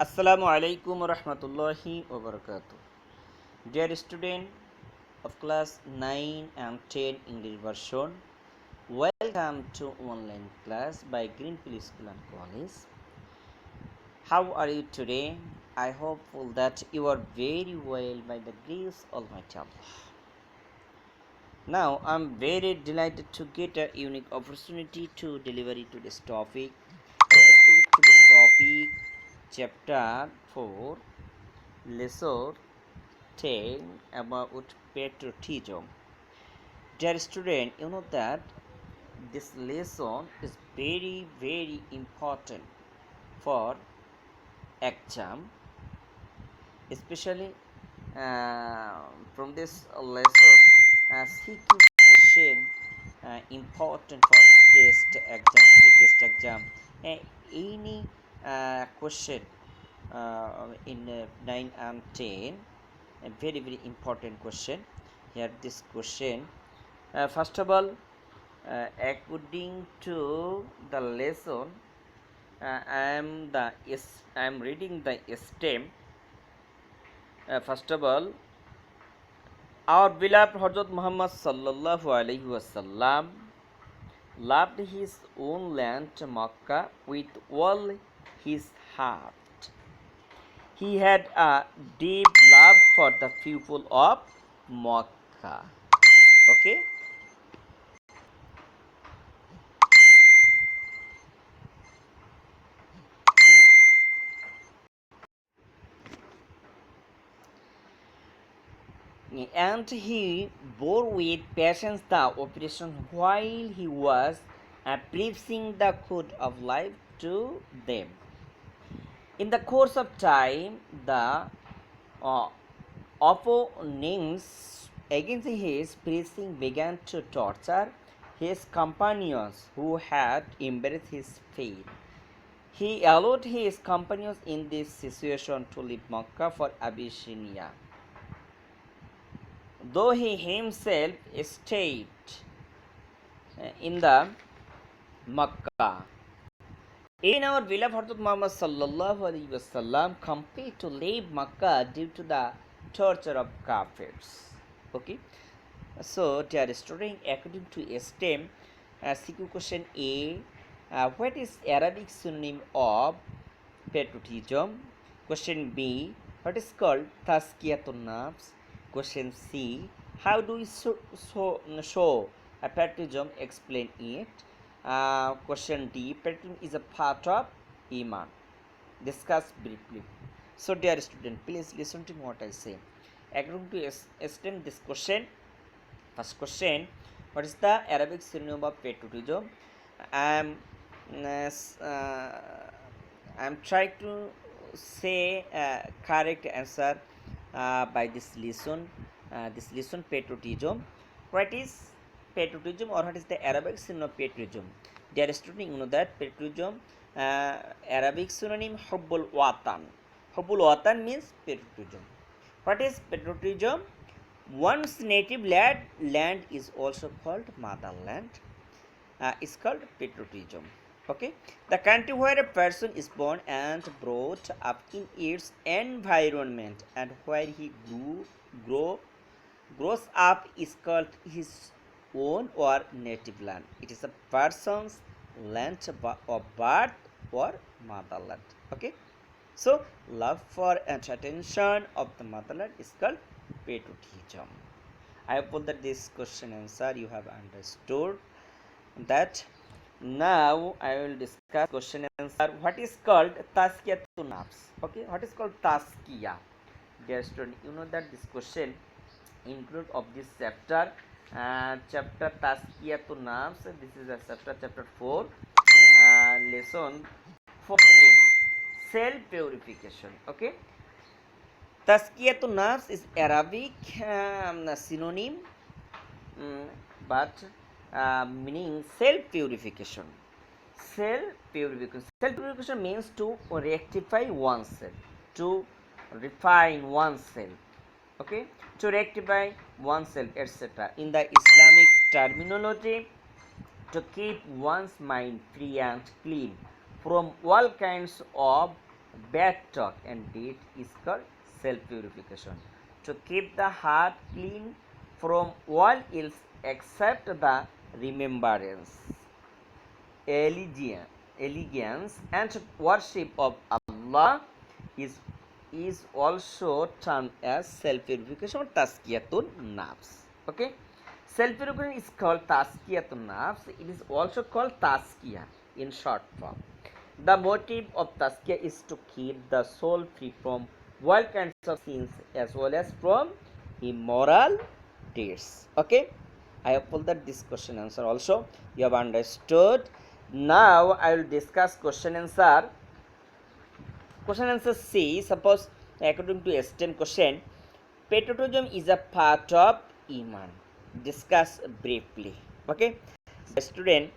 Assalamu alaikum wa rahmatullahi wa barakatuh. Dear student of class 9 and 10 English version, welcome to online class by Greenfield School and College. How are you today? I hope that you are very well by the grace of Almighty Allah. Now, I'm very delighted to get a unique opportunity to deliver today's topic. Specific to this topic, chapter 4, lesson 10 about patriotism. Dear student, you know that this lesson is very important for exam, especially from this lesson CQ question important for test exam, pre-test exam. Any question in 9 and 10, a very important question. Here this question, first of all, according to the lesson, I am reading the stem. First of all, our beloved Hazrat Muhammad sallallahu alaihi wasallam loved his own land Makkah with all his heart. He had a deep love for the people of Makkah. Okay. And he bore with patience the operation while he was preaching the code of life to them. In the course of time, the uh, opponents against his preaching began to torture his companions who had embraced his faith. He allowed his companions in this situation to leave Makkah for Abyssinia, though he himself stayed in the Makkah. In our beloved Hazrat Muhammad sallallahu alaihi wasallam compelled to leave Makkah due to the torture of Kafirs. Okay, so dear student, according to STEM, CQ question A, what is Arabic synonym of patriotism? Question B, what is called Tazkiyatun Nafs? Question C, how do we show a patriotism? Explain it. Question D, patriotism is a part of Iman. Discuss briefly. So dear student, please listen to what I say. According to STEM, this question, first question, what is the Arabic synonym of patriotism? I am trying to say correct answer by this lesson. Patriotism. What is patriotism, or what is the Arabic synonym of patriotism? Dear student, you know that patriotism, Arabic synonym Hubbul Watan. Hubbul Watan means patriotism. What is patriotism? One's native land is also called motherland. Is called patriotism. Okay, the country where a person is born and brought up in its environment and where he grows up is called his own or native land. It is a person's land of birth or motherland. Okay, so love for and attention of the motherland is called patriotism. I hope that this question answer you have understood that. Now I will discuss question and answer. What is called Tazkiyatun Nafs? Okay, what is called Tazkiya? Dear student, you know that this question include of this chapter, chapter Tazkiyatun Nafs. This is a chapter 4, lesson 14, self purification. Okay, Tazkiyatun Nafs is Arabic synonym, but meaning self purification. Self purification means to rectify oneself, to refine oneself. Okay, to rectify oneself, etc. In the Islamic terminology, to keep one's mind free and clean from all kinds of bad talk and deed is called self-purification. To keep the heart clean from all else except the remembrance, allegiance, and worship of Allah is also termed as self-purification or taskiyatun nafs. Okay, self-purification is called taskiyatun nafs. It is also called taskiya in short form. The motive of taskiya is to keep the soul free from all kinds of sins as well as from immoral deeds. Okay, I hope that this question answer also you have understood. Now I will discuss question answer. Question answer C. Suppose according to STEM question, patriotism is a part of Iman. Discuss briefly. Okay, student,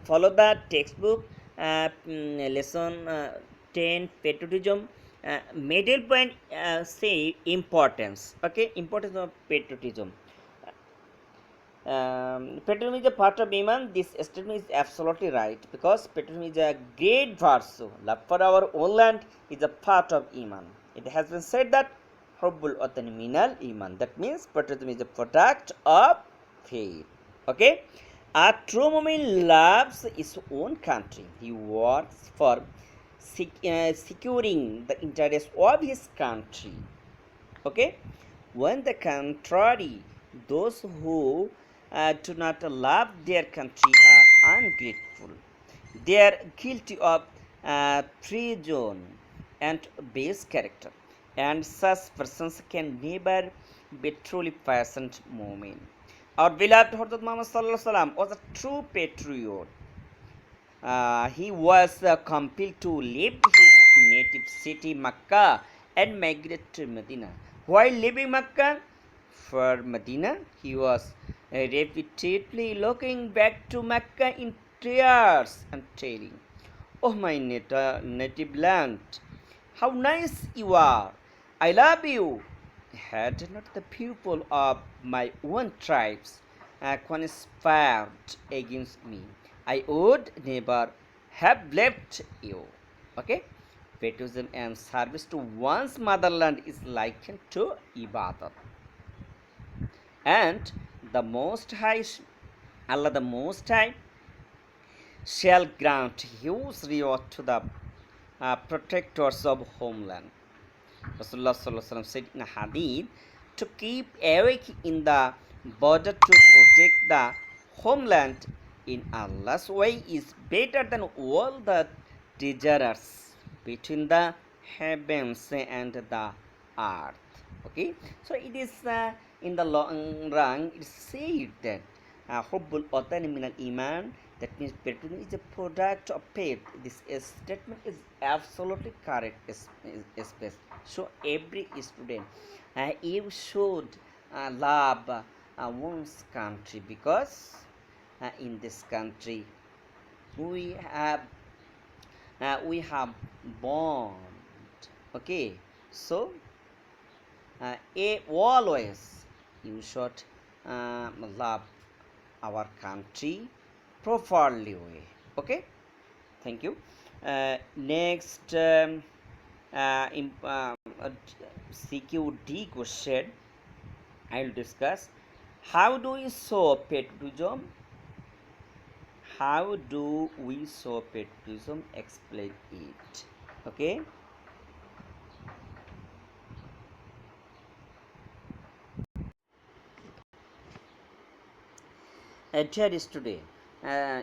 follow the textbook lesson 10 patriotism. Middle point say importance. Okay, importance of patriotism. Patriotism is a part of Iman. This statement is absolutely right because patriotism is a great virtue. Love for our own land is a part of Iman. It has been said that Hubbul Watan Minal Iman. That means patriotism is a product of faith. Okay? A true Mu'min loves his own country. He works for securing the interests of his country. Okay? On the contrary, those who do not love their country are ungrateful. They are guilty of treason and base character, and such persons can never be truly passionate mu'min. Our beloved Hazrat Muhammad Sallallahu Alaihi Wasallam was a true patriot. He was compelled to leave his native city Makkah and migrate to Medina. While leaving Makkah for Medina, he was repeatedly looking back to Mecca in tears and telling, "Oh, my native land, how nice you are! I love you! Had not the people of my own tribes conspired against me, I would never have left you." Okay? Patriotism and service to one's motherland is likened to ibadat. And the Most High, Allah the Most High, shall grant huge reward to the protectors of homeland. Rasulullah said in a hadith, to keep awake in the border to protect the homeland in Allah's way is better than all the treasures between the heavens and the earth. Okay, so it is in the long run, it said that Hubbul Watan Minal Iman, that means patriotism is a product of faith. This statement is absolutely correct. So every student, you should love one's country because in this country we have bond. Okay, so always you should love our country properly way. Okay, thank you. Next CQD question I will discuss. How do we show patriotism? How do we show patriotism? Explain it. Okay. Dear student,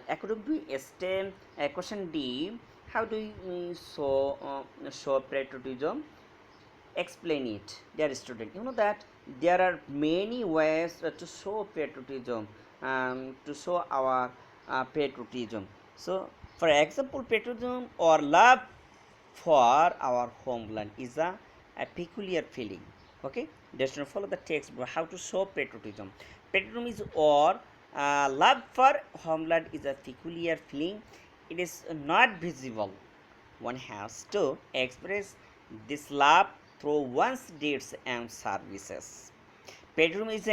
according to STEM question D, how do you show patriotism? Explain it, dear student. You know that there are many ways to show patriotism, to show our patriotism. So, for example, patriotism or love for our homeland is a peculiar feeling. Okay, just follow the text. How to show patriotism? Patriotism is or love for homeland is a peculiar feeling. It is not visible. One has to express this love through one's deeds and services. Patriotism is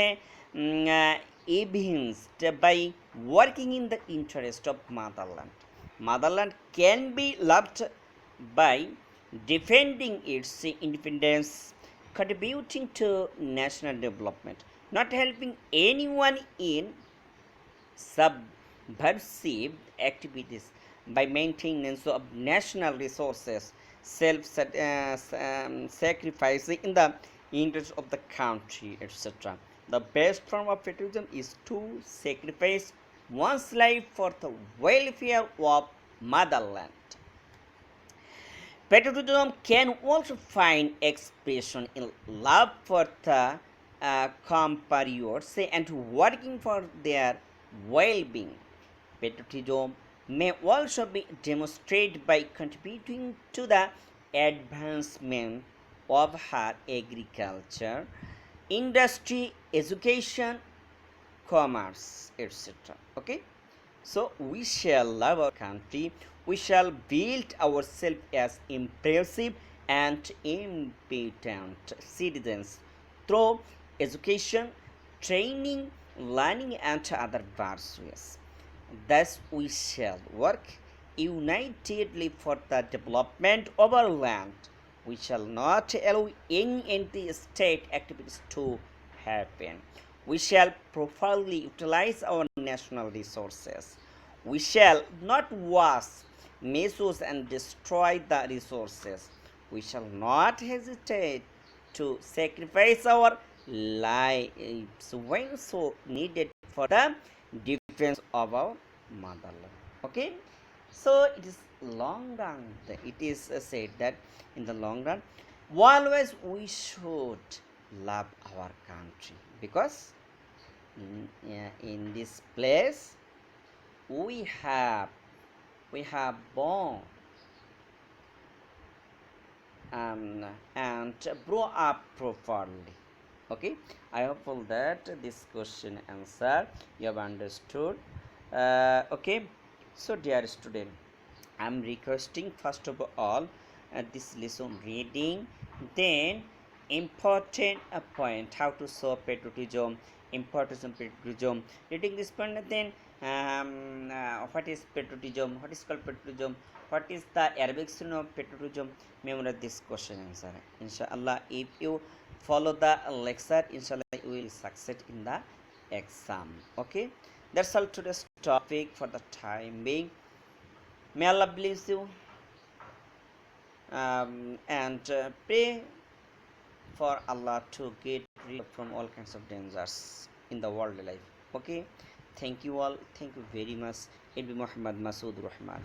evinced by working in the interest of motherland. Motherland can be loved by defending its independence, contributing to national development, not helping anyone in subversive activities by maintenance of national resources, sacrificing in the interest of the country, etc. The best form of patriotism is to sacrifice one's life for the welfare of motherland. Patriotism can also find expression in love for the compatriots and working for their well being. Patriotism may also be demonstrated by contributing to the advancement of her agriculture, industry, education, commerce, etc. Okay, so we shall love our country, we shall build ourselves as impressive and impotent citizens through education, training, learning, and other virtues. Thus, we shall work unitedly for the development of our land. We shall not allow any anti-state activities to happen. We shall properly utilize our national resources. We shall not waste, misuse, and destroy the resources. We shall not hesitate to sacrifice our lives when so needed for the defense of our motherland. Okay, so it is long run. It is said that in the long run, always we should love our country because in this place we have born and grow up properly. Okay, I hope that this question answer you have understood. Okay, so dear student, I'm requesting first of all this lesson reading, then important point how to show patriotism, importance of patriotism, reading this point, then what is patriotism, what is called patriotism, what is the Arabic synonym of patriotism, memorize this question answer. Inshallah, if you follow the lecture, inshallah you will succeed in the exam. Okay, that's all today's topic for the time being. May Allah bless you, and pray for Allah to get rid from all kinds of dangers in the world life. Okay, thank you all, thank you very much. It be Muhammad Masood Rahman.